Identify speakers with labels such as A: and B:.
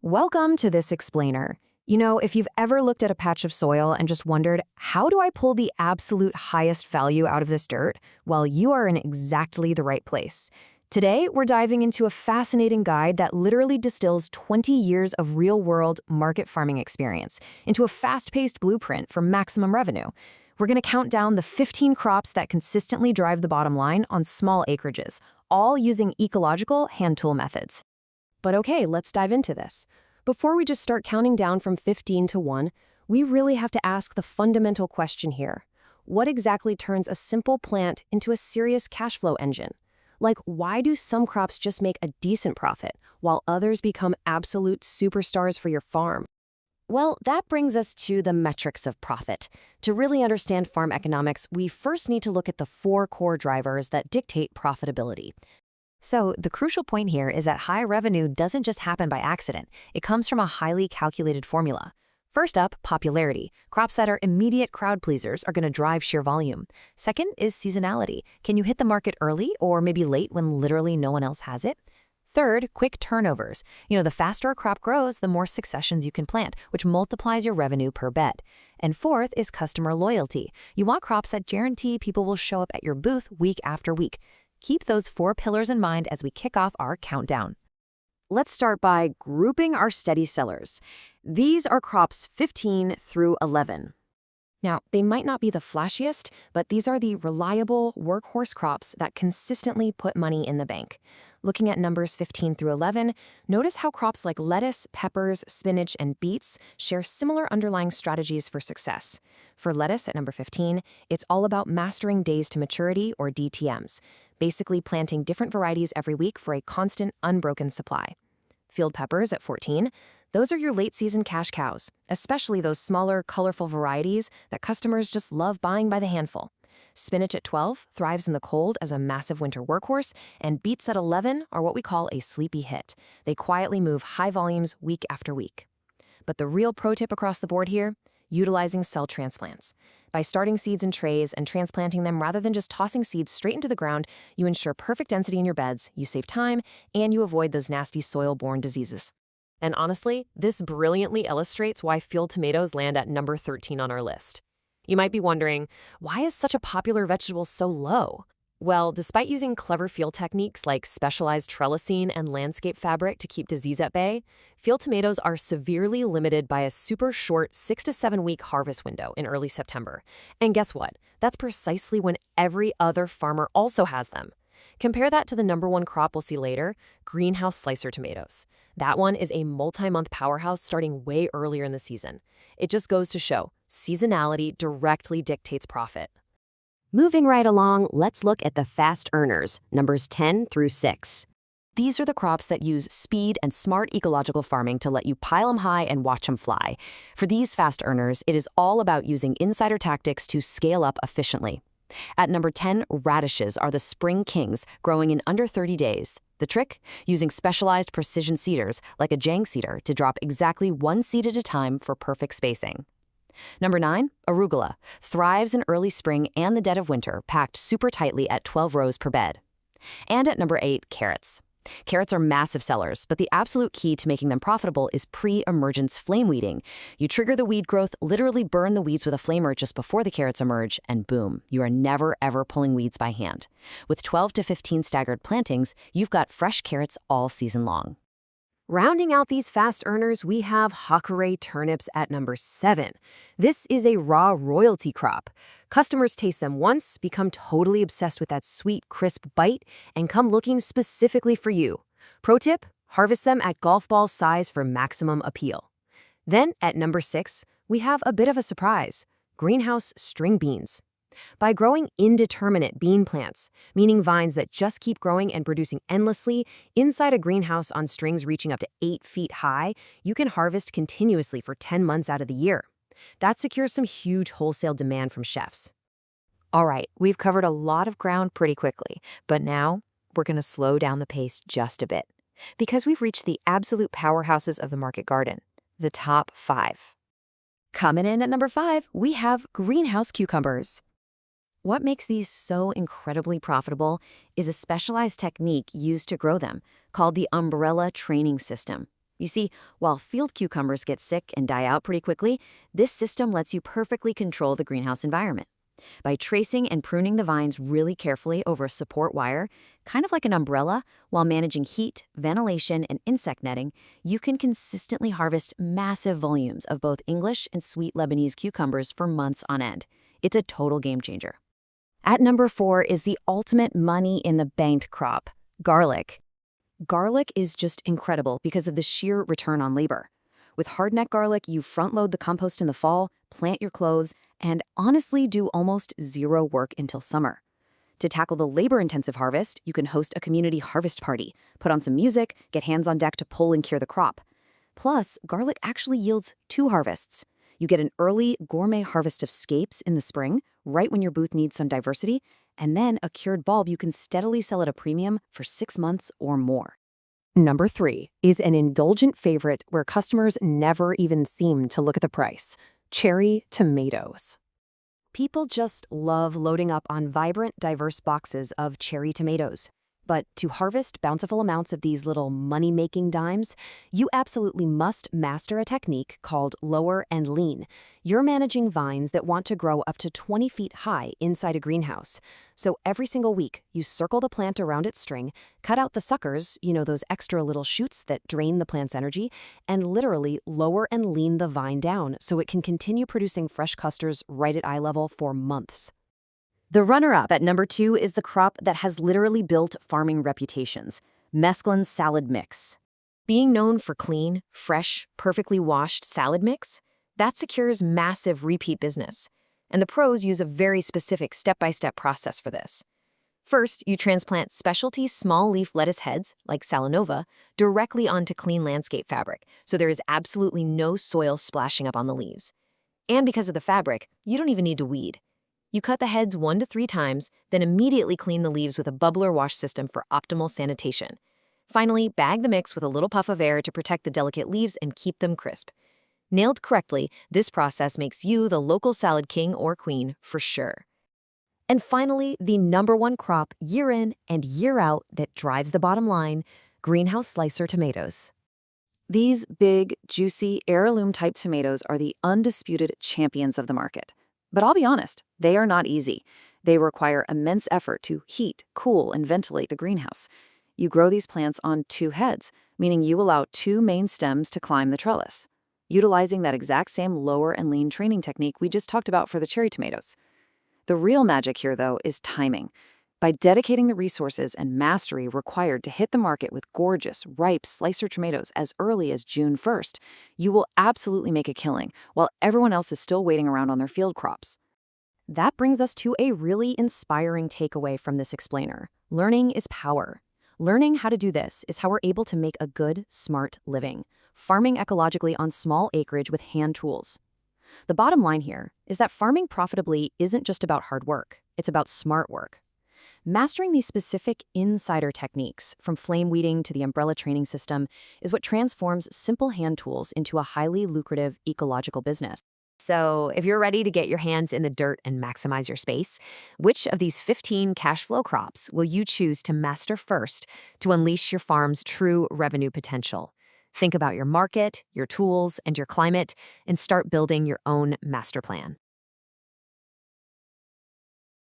A: Welcome to this explainer. You know, if you've ever looked at a patch of soil and just wondered, how do I pull the absolute highest value out of this dirt? Well, you are in exactly the right place. Today, we're diving into a fascinating guide that literally distills 20 years of real-world market farming experience into a fast-paced blueprint for maximum revenue. We're going to count down the 15 crops that consistently drive the bottom line on small acreages, all using ecological hand tool methods. But okay, let's dive into this. Before we just start counting down from 15 to 1, we really have to ask the fundamental question here. What exactly turns a simple plant into a serious cash flow engine? Like, why do some crops just make a decent profit, while others become absolute superstars for your farm? Well, that brings us to the metrics of profit. To really understand farm economics, we first need to look at the 4 core drivers that dictate profitability. So, the crucial point here is that high revenue doesn't just happen by accident. It comes from a highly calculated formula. First up, popularity. Crops that are immediate crowd pleasers are going to drive sheer volume. Second is seasonality. Can you hit the market early or maybe late when literally no one else has it? Third, quick turnovers. The faster a crop grows, the more successions you can plant, which multiplies your revenue per bed. And fourth is customer loyalty. You want crops that guarantee people will show up at your booth week after week. Keep those 4 pillars in mind as we kick off our countdown. Let's start by grouping our steady sellers. These are crops 15 through 11. Now, they might not be the flashiest, but these are the reliable workhorse crops that consistently put money in the bank. Looking at numbers 15 through 11, notice how crops like lettuce, peppers, spinach, and beets share similar underlying strategies for success. For lettuce at number 15, it's all about mastering days to maturity, or DTMs, basically planting different varieties every week for a constant, unbroken supply. Field peppers at 14, those are your late-season cash cows, especially those smaller, colorful varieties that customers just love buying by the handful. Spinach at 12 thrives in the cold as a massive winter workhorse, and beets at 11 are what we call a sleepy hit. They quietly move high volumes week after week. But the real pro tip across the board here? Utilizing cell transplants. By starting seeds in trays and transplanting them rather than just tossing seeds straight into the ground, you ensure perfect density in your beds, you save time, and you avoid those nasty soil-borne diseases. And honestly, this brilliantly illustrates why field tomatoes land at number 13 on our list. You might be wondering, why is such a popular vegetable so low? Well, despite using clever field techniques like specialized trellising and landscape fabric to keep disease at bay, field tomatoes are severely limited by a super short 6 to 7 week harvest window in early September. And guess what? That's precisely when every other farmer also has them. Compare that to the number 1 crop we'll see later, greenhouse slicer tomatoes. That one is a multi-month powerhouse starting way earlier in the season. It just goes to show, seasonality directly dictates profit. Moving right along, let's look at the fast earners, numbers 10 through 6. These are the crops that use speed and smart ecological farming to let you pile them high and watch them fly. For these fast earners, it is all about using insider tactics to scale up efficiently. At number 10, radishes are the spring kings, growing in under 30 days. The trick? Using specialized precision seeders, like a Jang seeder, to drop exactly 1 seed at a time for perfect spacing. Number 9, arugula, thrives in early spring and the dead of winter, packed super tightly at 12 rows per bed. And at number 8, carrots. Carrots are massive sellers, but the absolute key to making them profitable is pre-emergence flame weeding. You trigger the weed growth, literally burn the weeds with a flamer just before the carrots emerge, and boom, you are never ever pulling weeds by hand. With 12 to 15 staggered plantings, you've got fresh carrots all season long. Rounding out these fast earners, we have Hakurei turnips at number 7. This is a raw royalty crop. Customers taste them once, become totally obsessed with that sweet, crisp bite, and come looking specifically for you. Pro tip, harvest them at golf ball size for maximum appeal. Then, at number 6, we have a bit of a surprise, greenhouse string beans. By growing indeterminate bean plants, meaning vines that just keep growing and producing endlessly, inside a greenhouse on strings reaching up to 8 feet high, you can harvest continuously for 10 months out of the year. That secures some huge wholesale demand from chefs. All right, we've covered a lot of ground pretty quickly, but now we're going to slow down the pace just a bit, because we've reached the absolute powerhouses of the market garden, the top 5. Coming in at number 5, we have greenhouse cucumbers. What makes these so incredibly profitable is a specialized technique used to grow them, called the umbrella training system. You see, while field cucumbers get sick and die out pretty quickly, this system lets you perfectly control the greenhouse environment. By tracing and pruning the vines really carefully over a support wire, kind of like an umbrella, while managing heat, ventilation, and insect netting, you can consistently harvest massive volumes of both English and sweet Lebanese cucumbers for months on end. It's a total game changer. At number 4 is the ultimate money in the bank crop, garlic. Garlic is just incredible because of the sheer return on labor. With hardneck garlic, you front-load the compost in the fall, plant your clothes, and honestly do almost zero work until summer. To tackle the labor-intensive harvest, you can host a community harvest party, put on some music, get hands on deck to pull and cure the crop. Plus, garlic actually yields 2 harvests. You get an early gourmet harvest of scapes in the spring, right when your booth needs some diversity, and then a cured bulb you can steadily sell at a premium for 6 months or more. Number 3 is an indulgent favorite where customers never even seem to look at the price: cherry tomatoes. People just love loading up on vibrant, diverse boxes of cherry tomatoes. But to harvest bountiful amounts of these little money-making dimes, you absolutely must master a technique called lower and lean. You're managing vines that want to grow up to 20 feet high inside a greenhouse. So every single week, you circle the plant around its string, cut out the suckers, those extra little shoots that drain the plant's energy, and literally lower and lean the vine down so it can continue producing fresh clusters right at eye level for months. The runner-up at number 2 is the crop that has literally built farming reputations: mesclun salad mix. Being known for clean, fresh, perfectly washed salad mix, that secures massive repeat business. And the pros use a very specific step-by-step process for this. First, you transplant specialty small-leaf lettuce heads, like Salanova, directly onto clean landscape fabric, so there is absolutely no soil splashing up on the leaves. And because of the fabric, you don't even need to weed. You cut the heads 1 to 3 times, then immediately clean the leaves with a bubbler wash system for optimal sanitation. Finally, bag the mix with a little puff of air to protect the delicate leaves and keep them crisp. Nailed correctly, this process makes you the local salad king or queen for sure. And finally, the number 1 crop year in and year out that drives the bottom line: greenhouse slicer tomatoes. These big, juicy, heirloom-type tomatoes are the undisputed champions of the market. But I'll be honest, they are not easy. They require immense effort to heat, cool, and ventilate the greenhouse. You grow these plants on 2 heads, meaning you allow 2 main stems to climb the trellis, utilizing that exact same lower and lean training technique we just talked about for the cherry tomatoes. The real magic here, though, is timing. By dedicating the resources and mastery required to hit the market with gorgeous, ripe slicer tomatoes as early as June 1st, you will absolutely make a killing while everyone else is still waiting around on their field crops. That brings us to a really inspiring takeaway from this explainer. Learning is power. Learning how to do this is how we're able to make a good, smart living, farming ecologically on small acreage with hand tools. The bottom line here is that farming profitably isn't just about hard work, it's about smart work. Mastering these specific insider techniques, from flame weeding to the umbrella training system, is what transforms simple hand tools into a highly lucrative ecological business. So, if you're ready to get your hands in the dirt and maximize your space, which of these 15 cash flow crops will you choose to master first to unleash your farm's true revenue potential? Think about your market, your tools, and your climate, and start building your own master plan.